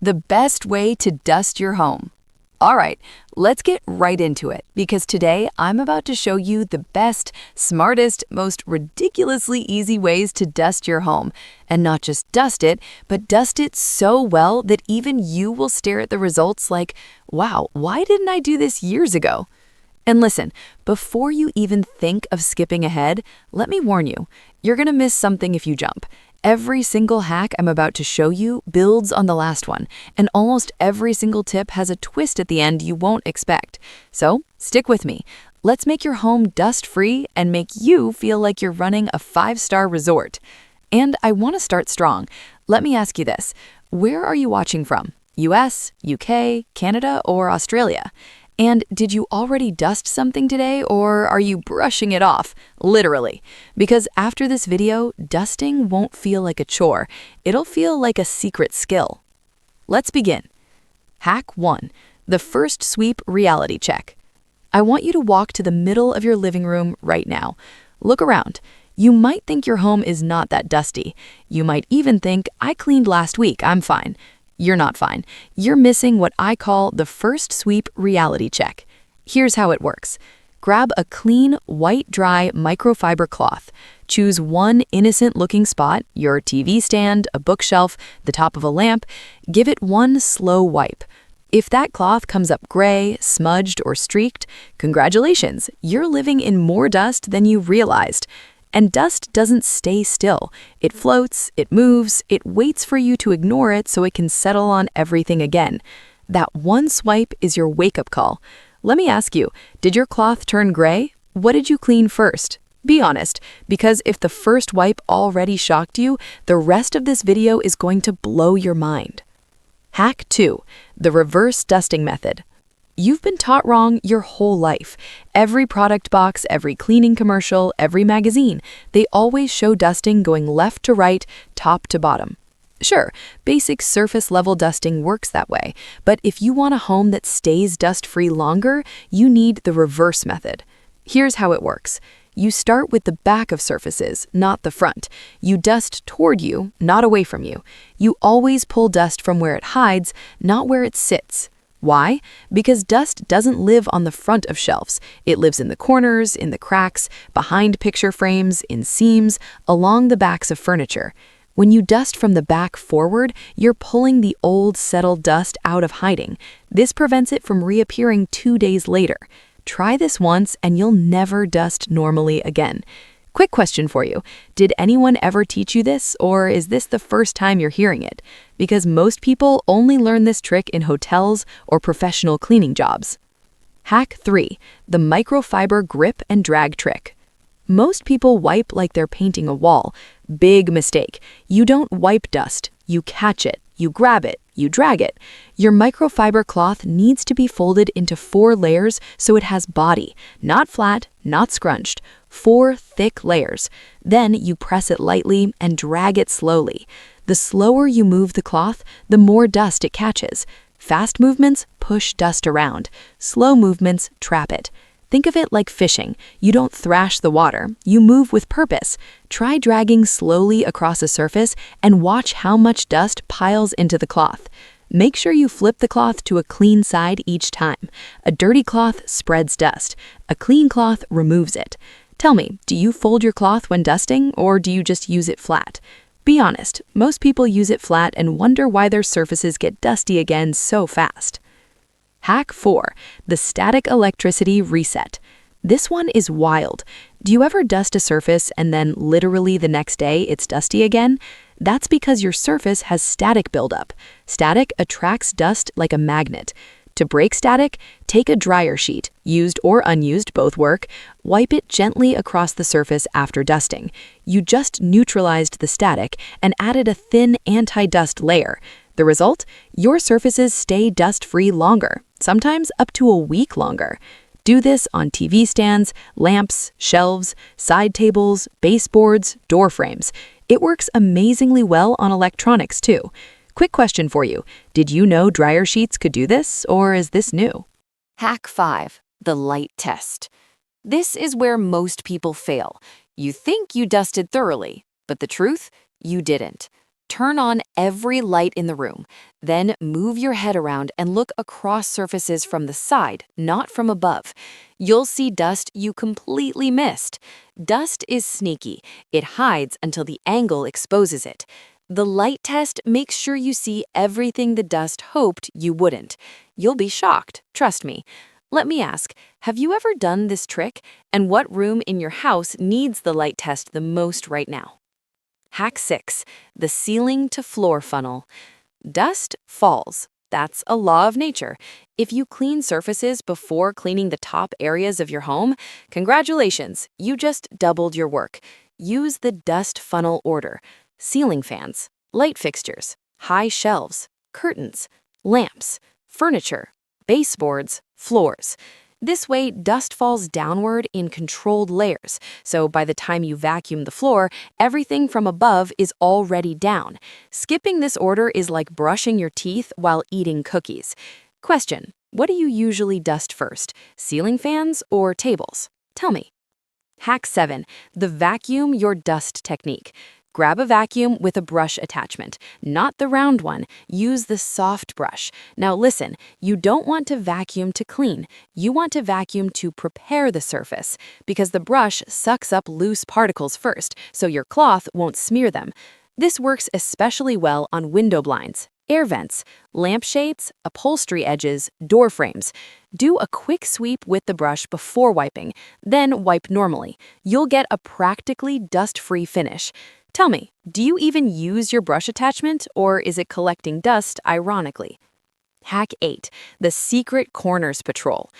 the best way to dust your home. All right, let's get right into it because today I'm about to show you the best, smartest, most ridiculously easy ways to dust your home. And not just dust it, but dust it so well that even you will stare at the results like, wow, why didn't I do this years ago? And listen, before you even think of skipping ahead, let me warn you, you're gonna miss something if you jump. Every single hack I'm about to show you builds on the last one, and almost every single tip has a twist at the end you won't expect. So, stick with me. Let's make your home dust-free and make you feel like you're running a 5-star resort. And I want to start strong. Let me ask you this. Where are you watching from? US, UK, Canada, or Australia? And did you already dust something today, or are you brushing it off? Literally. Because after this video, dusting won't feel like a chore. It'll feel like a secret skill. Let's begin. Hack 1. The first sweep reality check. I want you to walk to the middle of your living room right now. Look around. You might think your home is not that dusty. You might even think, I cleaned last week, I'm fine. You're not fine. You're missing what I call the first sweep reality check. Here's how it works. Grab a clean, white, dry microfiber cloth. Choose one innocent-looking spot, your TV stand, a bookshelf, the top of a lamp. Give it one slow wipe. If that cloth comes up gray, smudged, or streaked, congratulations, you're living in more dust than you realized. And dust doesn't stay still. It floats, it moves, it waits for you to ignore it so it can settle on everything again. That one swipe is your wake-up call. Let me ask you, did your cloth turn gray? What did you clean first? Be honest, because if the first wipe already shocked you, the rest of this video is going to blow your mind. Hack 2. The reverse dusting method. You've been taught wrong your whole life. Every product box, every cleaning commercial, every magazine, they always show dusting going left to right, top to bottom. Sure, basic surface-level dusting works that way, but if you want a home that stays dust-free longer, you need the reverse method. Here's how it works. You start with the back of surfaces, not the front. You dust toward you, not away from you. You always pull dust from where it hides, not where it sits. Why? Because dust doesn't live on the front of shelves. It lives in the corners, in the cracks, behind picture frames, in seams, along the backs of furniture. When you dust from the back forward, you're pulling the old, settled dust out of hiding. This prevents it from reappearing 2 days later. Try this once and you'll never dust normally again. Quick question for you. Did anyone ever teach you this, or is this the first time you're hearing it? Because most people only learn this trick in hotels or professional cleaning jobs. Hack 3. The microfiber grip and drag trick. Most people wipe like they're painting a wall. Big mistake. You don't wipe dust. You catch it. You grab it. You drag it. Your microfiber cloth needs to be folded into 4 layers so it has body, not flat, not scrunched. 4 thick layers. Then you press it lightly and drag it slowly. The slower you move the cloth, the more dust it catches. Fast movements push dust around. Slow movements trap it. Think of it like fishing. You don't thrash the water, you move with purpose. Try dragging slowly across a surface and watch how much dust piles into the cloth. Make sure you flip the cloth to a clean side each time. A dirty cloth spreads dust. A clean cloth removes it. Tell me, do you fold your cloth when dusting, or do you just use it flat? Be honest, most people use it flat and wonder why their surfaces get dusty again so fast. Hack 4. The static electricity reset. This one is wild. Do you ever dust a surface and then literally the next day it's dusty again? That's because your surface has static buildup. Static attracts dust like a magnet. To break static, take a dryer sheet, used or unused, both work. Wipe it gently across the surface after dusting. You just neutralized the static and added a thin anti-dust layer. The result? Your surfaces stay dust-free longer, sometimes up to a week longer. Do this on TV stands, lamps, shelves, side tables, baseboards, door frames. It works amazingly well on electronics too. Quick question for you. Did you know dryer sheets could do this, or is this new? Hack 5. The light test. This is where most people fail. You think you dusted thoroughly, but the truth? You didn't. Turn on every light in the room. Then move your head around and look across surfaces from the side, not from above. You'll see dust you completely missed. Dust is sneaky. It hides until the angle exposes it. The light test makes sure you see everything the dust hoped you wouldn't. You'll be shocked, trust me. Let me ask, have you ever done this trick? And what room in your house needs the light test the most right now? Hack 6, the ceiling to floor funnel. Dust falls. That's a law of nature. If you clean surfaces before cleaning the top areas of your home, congratulations, you just doubled your work. Use the dust funnel order. Ceiling fans, light fixtures, high shelves, curtains, lamps, furniture, baseboards, floors. This way, dust falls downward in controlled layers, so by the time you vacuum the floor, everything from above is already down. Skipping this order is like brushing your teeth while eating cookies. Question: what do you usually dust first, ceiling fans or tables? Tell me. Hack 7, the vacuum your dust technique. Grab a vacuum with a brush attachment, not the round one. Use the soft brush. Now listen, you don't want to vacuum to clean. You want to vacuum to prepare the surface, because the brush sucks up loose particles first, so your cloth won't smear them. This works especially well on window blinds, air vents, lampshades, upholstery edges, door frames. Do a quick sweep with the brush before wiping, then wipe normally. You'll get a practically dust-free finish. Tell me, do you even use your brush attachment, or is it collecting dust ironically? Hack 8, the secret corners patrol.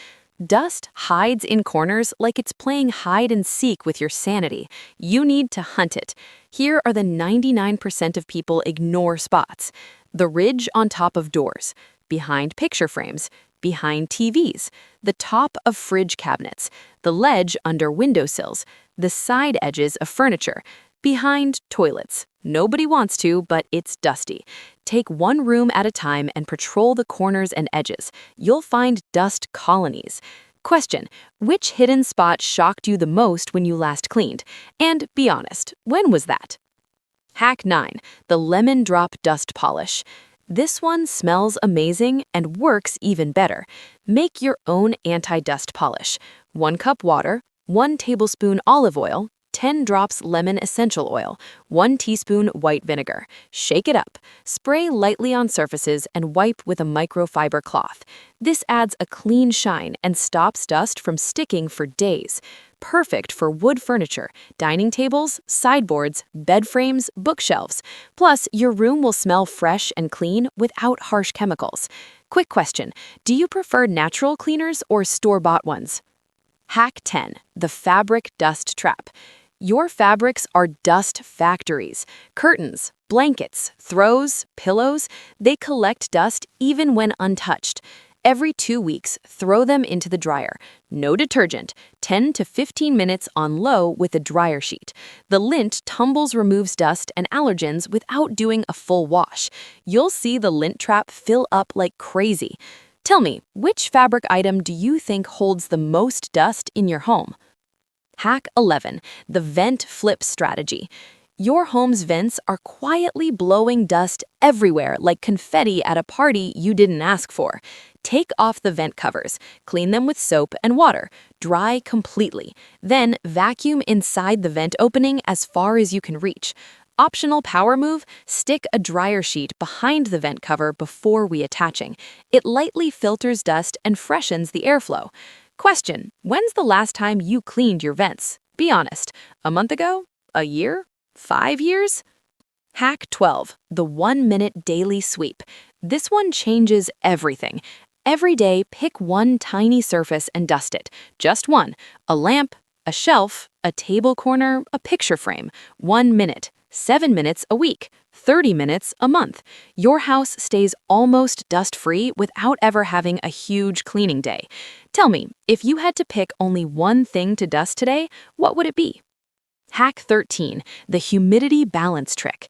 Dust hides in corners like it's playing hide and seek with your sanity. You need to hunt it. Here are the 99% of people ignore spots. The ridge on top of doors, behind picture frames, behind TVs, the top of fridge cabinets, the ledge under windowsills, the side edges of furniture, behind toilets. Nobody wants to, but it's dusty. Take one room at a time and patrol the corners and edges. You'll find dust colonies. Question: which hidden spot shocked you the most when you last cleaned? And be honest, when was that? Hack 9, the lemon drop dust polish. This one smells amazing and works even better. Make your own anti-dust polish. 1 cup water, 1 tablespoon olive oil, 10 drops lemon essential oil, 1 teaspoon white vinegar. Shake it up. Spray lightly on surfaces and wipe with a microfiber cloth. This adds a clean shine and stops dust from sticking for days. Perfect for wood furniture, dining tables, sideboards, bed frames, bookshelves. Plus, your room will smell fresh and clean without harsh chemicals. Quick question: do you prefer natural cleaners or store-bought ones? Hack 10, the fabric dust trap. Your fabrics are dust factories. Curtains, blankets, throws, pillows, they collect dust even when untouched. Every 2 weeks, throw them into the dryer. No detergent, 10 to 15 minutes on low with a dryer sheet. The lint tumbles removes dust and allergens without doing a full wash. You'll see the lint trap fill up like crazy. Tell me, which fabric item do you think holds the most dust in your home? Hack 11, the vent flip strategy. Your home's vents are quietly blowing dust everywhere like confetti at a party you didn't ask for. Take off the vent covers, clean them with soap and water, dry completely. Then vacuum inside the vent opening as far as you can reach. Optional power move, stick a dryer sheet behind the vent cover before reattaching. It lightly filters dust and freshens the airflow. Question: when's the last time you cleaned your vents? Be honest. A month ago? A year? 5 years? Hack 12, the 1-minute daily sweep. This one changes everything. Every day, pick one tiny surface and dust it. Just one. A lamp, a shelf, a table corner, a picture frame. 1 minute. 7 minutes a week. 30 minutes a month. Your house stays almost dust-free without ever having a huge cleaning day. Tell me, if you had to pick only one thing to dust today, what would it be? Hack 13, the humidity balance trick.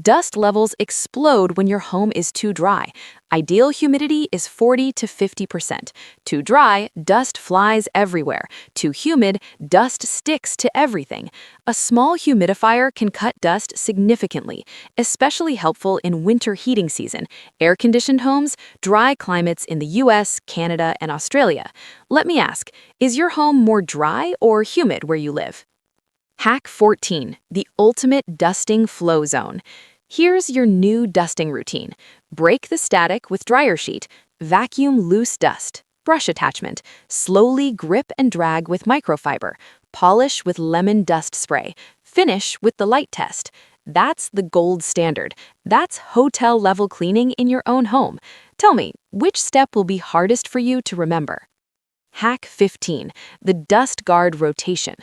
Dust levels explode when your home is too dry. Ideal humidity is 40 to 50%. Too dry, dust flies everywhere. Too humid, dust sticks to everything. A small humidifier can cut dust significantly, especially helpful in winter heating season, air-conditioned homes, dry climates in the US, Canada, and Australia. Let me ask, is your home more dry or humid where you live? Hack 14, the ultimate dusting flow zone. Here's your new dusting routine. Break the static with dryer sheet. Vacuum loose dust. Brush attachment. Slowly grip and drag with microfiber. Polish with lemon dust spray. Finish with the light test. That's the gold standard. That's hotel-level cleaning in your own home. Tell me, which step will be hardest for you to remember? Hack 15, the dust guard rotation.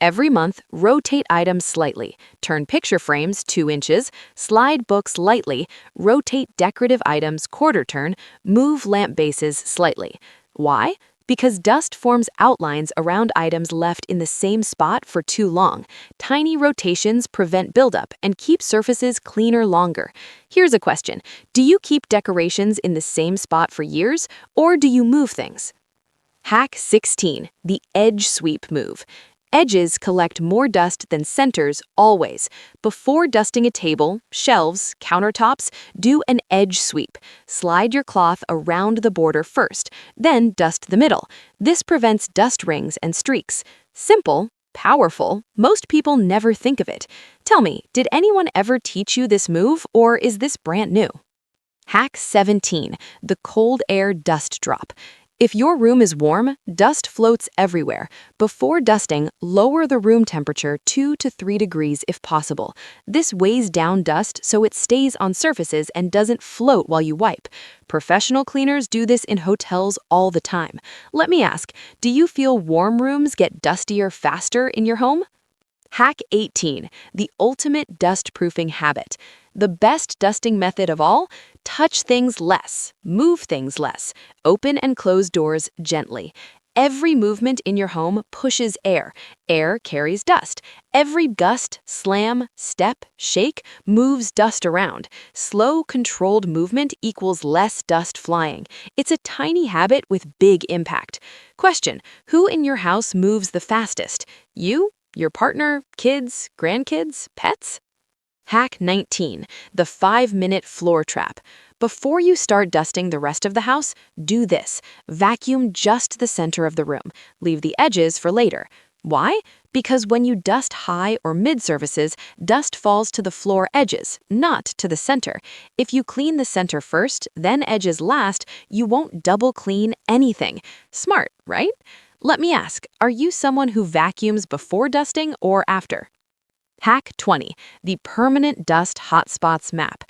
Every month, rotate items slightly. Turn picture frames 2 inches, slide books lightly, rotate decorative items quarter turn, move lamp bases slightly. Why? Because dust forms outlines around items left in the same spot for too long. Tiny rotations prevent buildup and keep surfaces cleaner longer. Here's a question. Do you keep decorations in the same spot for years, or do you move things? Hack 16, the edge sweep move. Edges collect more dust than centers always. Before dusting a table, shelves, countertops, do an edge sweep. Slide your cloth around the border first, then dust the middle. This prevents dust rings and streaks. Simple, powerful, most people never think of it. Tell me, did anyone ever teach you this move, or is this brand new? Hack 17, the cold air dust drop. If your room is warm, dust floats everywhere. Before dusting, lower the room temperature 2 to 3 degrees if possible. This weighs down dust so it stays on surfaces and doesn't float while you wipe. Professional cleaners do this in hotels all the time. Let me ask, do you feel warm rooms get dustier faster in your home? Hack 18, the ultimate dust-proofing habit. The best dusting method of all? Touch things less, move things less, open and close doors gently. Every movement in your home pushes air. Air carries dust. Every gust, slam, step, shake moves dust around. Slow, controlled movement equals less dust flying. It's a tiny habit with big impact. Question, who in your house moves the fastest? You? Your partner? Kids? Grandkids? Pets? Hack 19, the 5-minute floor trap. Before you start dusting the rest of the house, do this. Vacuum just the center of the room. Leave the edges for later. Why? Because when you dust high or mid surfaces, dust falls to the floor edges, not to the center. If you clean the center first, then edges last, you won't double clean anything. Smart, right? Let me ask, are you someone who vacuums before dusting or after? Hack 20, the permanent dust hotspots map.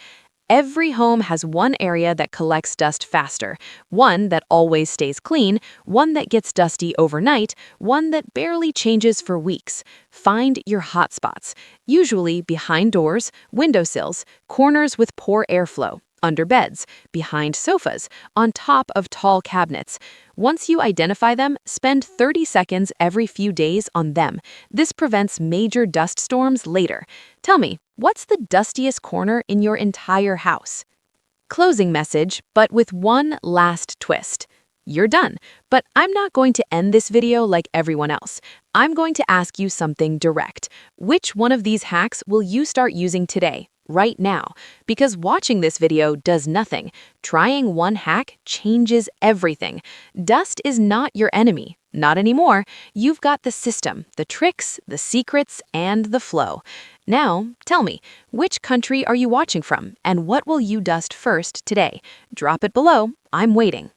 Every home has one area that collects dust faster, one that always stays clean, one that gets dusty overnight, one that barely changes for weeks. Find your hotspots, usually behind doors, windowsills, corners with poor airflow, under beds, behind sofas, on top of tall cabinets. Once you identify them, spend 30 seconds every few days on them. This prevents major dust storms later. Tell me, what's the dustiest corner in your entire house? Closing message, but with one last twist. You're done, but I'm not going to end this video like everyone else. I'm going to ask you something direct. Which one of these hacks will you start using today? Right now, because watching this video does nothing. Trying one hack changes everything. Dust is not your enemy. Not anymore. You've got the system, the tricks, the secrets, and the flow. Now, tell me, which country are you watching from, and what will you dust first today? Drop it below. I'm waiting.